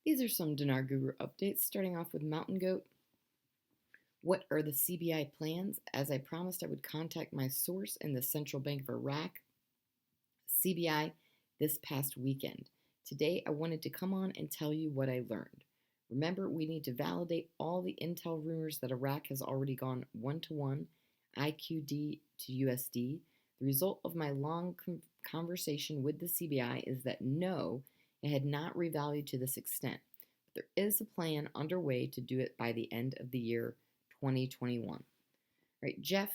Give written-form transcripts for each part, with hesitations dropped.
These are some Dinar Guru updates, starting off with Mountain Goat. What are the CBI plans? As I promised, I would contact my source in the Central Bank of Iraq, CBI, this past weekend. Today, I wanted to come on and tell you what I learned. Remember, we need to validate all the intel rumors that Iraq has already gone one-to-one, IQD to USD. The result of my long conversation with the CBI is that no, it had not revalued to this extent. But there is a plan underway to do it by the end of the year 2021. Right, Jeff,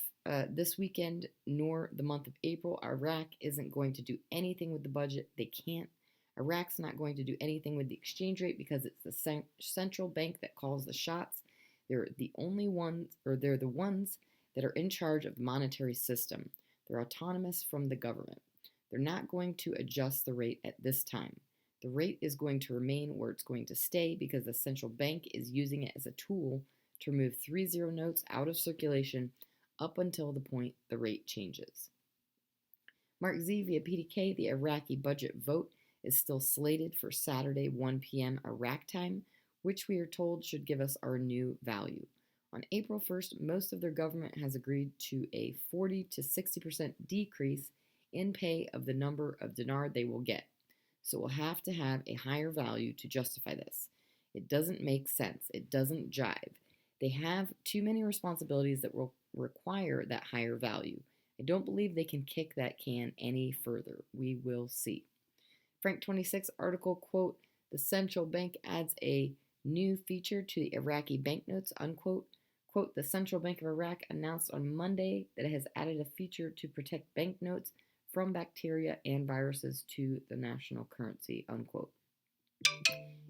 this weekend nor the month of April, Iraq isn't going to do anything with the budget. They can't. Iraq's not going to do anything with the exchange rate because it's the central bank that calls the shots. They're the only ones, or they're the ones that are in charge of the monetary system. They're autonomous from the government. They're not going to adjust the rate at this time. The rate is going to remain where it's going to stay because the central bank is using it as a tool to remove 3-0 notes out of circulation up until the point the rate changes. Mark Z via PDK, the Iraqi budget vote is still slated for Saturday 1 p.m. Iraq time, which we are told should give us our new value. On April 1st, most of their government has agreed to a 40 to 60% decrease in pay of the number of dinar they will get. So we'll have to have a higher value to justify this. It doesn't make sense. It doesn't jive. They have too many responsibilities that will require that higher value. I don't believe they can kick that can any further. We will see. Frank 26 article, quote, the central bank adds a new feature to the Iraqi banknotes, unquote. Quote, the Central Bank of Iraq announced on Monday that it has added a feature to protect banknotes from bacteria and viruses to the national currency, unquote.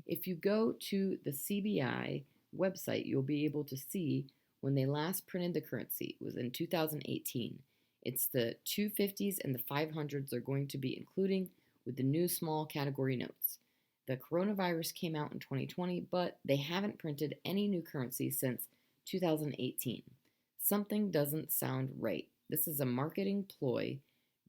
If you go to the CBI website, you'll be able to see when they last printed the currency. It was in 2018. It's the 250s and the 500s are going to be including with the new small category notes. The coronavirus came out in 2020, but they haven't printed any new currency since 2018. Something doesn't sound right. This is a marketing ploy.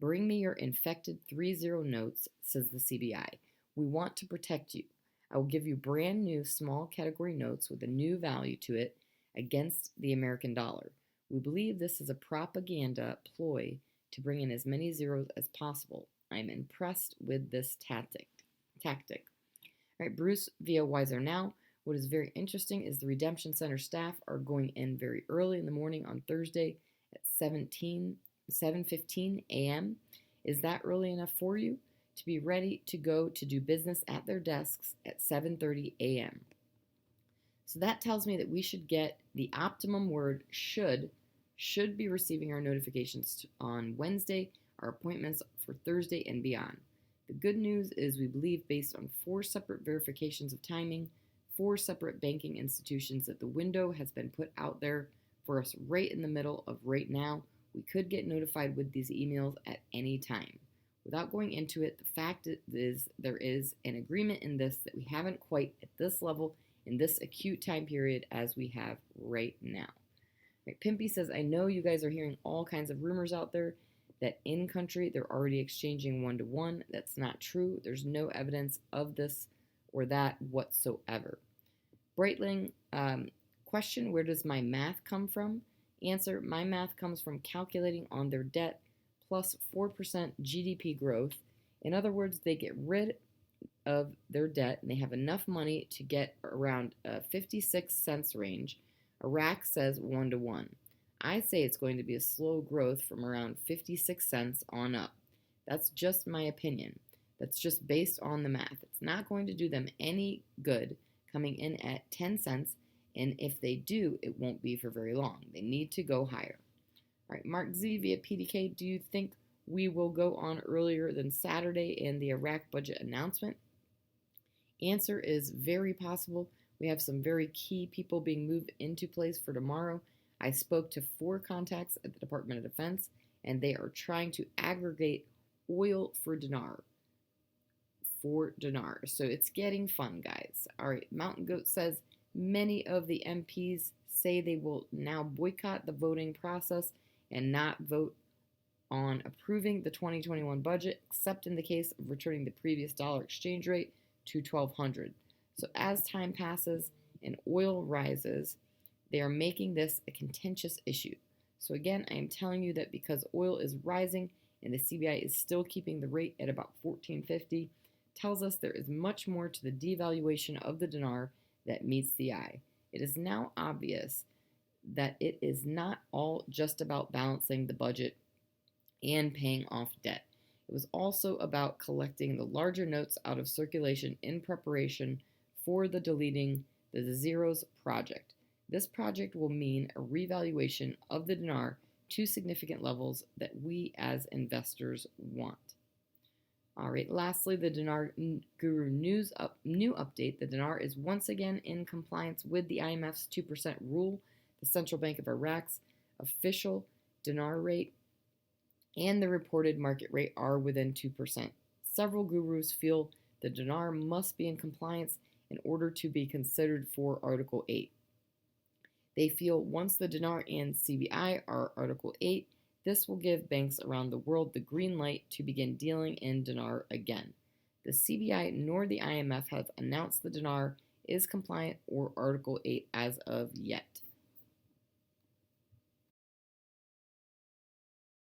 Bring me your infected 3-0 notes, says the CBI. We want to protect you. I will give you brand new small category notes with a new value to it against the American dollar. We believe this is a propaganda ploy to bring in as many zeros as possible. I'm impressed with this tactic. All right, Bruce via Wiser Now. What is very interesting is the Redemption Center staff are going in very early in the morning on Thursday at 7:15 a.m. Is that early enough for you to be ready to go to do business at their desks at 7:30 a.m.? So that tells me that we should get the optimum word should be receiving our notifications on Wednesday, our appointments for Thursday and beyond. The good news is we believe, based on 4 separate verifications of timing, 4 separate banking institutions, that the window has been put out there for us right in the middle of right now. We could get notified with these emails at any time. Without going into it, the fact is there is an agreement in this that we haven't quite at this level in this acute time period as we have right now. Right, Pimpy says, I know you guys are hearing all kinds of rumors out there that in country they're already exchanging one-to-one. That's not true. There's no evidence of this or that whatsoever. Breitling, question, where does my math come from? Answer, my math comes from calculating on their debt plus 4% GDP growth. In other words, they get rid of their debt and they have enough money to get around 56 cents range. Iraq says 1-to-1. I say it's going to be a slow growth from around 56 cents on up. That's just my opinion. That's just based on the math. It's not going to do them any good coming in at 10 cents, and if they do, it won't be for very long. They need to go higher. All right, Mark Z via PDK, do you think we will go on earlier than Saturday in the Iraq budget announcement? Answer is very possible. We have some very key people being moved into place for tomorrow. I spoke to 4 contacts at the Department of Defense, and they are trying to aggregate oil for dinar. So it's getting fun, guys. All right, Mountain Goat says many of the MPs say they will now boycott the voting process and not vote on approving the 2021 budget, except in the case of returning the previous dollar exchange rate to 1200. So as time passes and oil rises, they are making this a contentious issue. So again, I am telling you that because oil is rising and the CBI is still keeping the rate at about 1450, tells us there is much more to the devaluation of the dinar that meets the eye. It is now obvious that it is not all just about balancing the budget and paying off debt. It was also about collecting the larger notes out of circulation in preparation for the deleting the zeros project. This project will mean a revaluation of the dinar to significant levels that we as investors want. All right, lastly, the Dinar Guru new update. The dinar is once again in compliance with the IMF's 2% rule, the Central Bank of Iraq's official dinar rate, and the reported market rate are within 2%. Several gurus feel the dinar must be in compliance in order to be considered for Article 8. They feel once the dinar and CBI are Article 8, this will give banks around the world the green light to begin dealing in dinar again. The CBI nor the IMF have announced the dinar is compliant or Article 8 as of yet.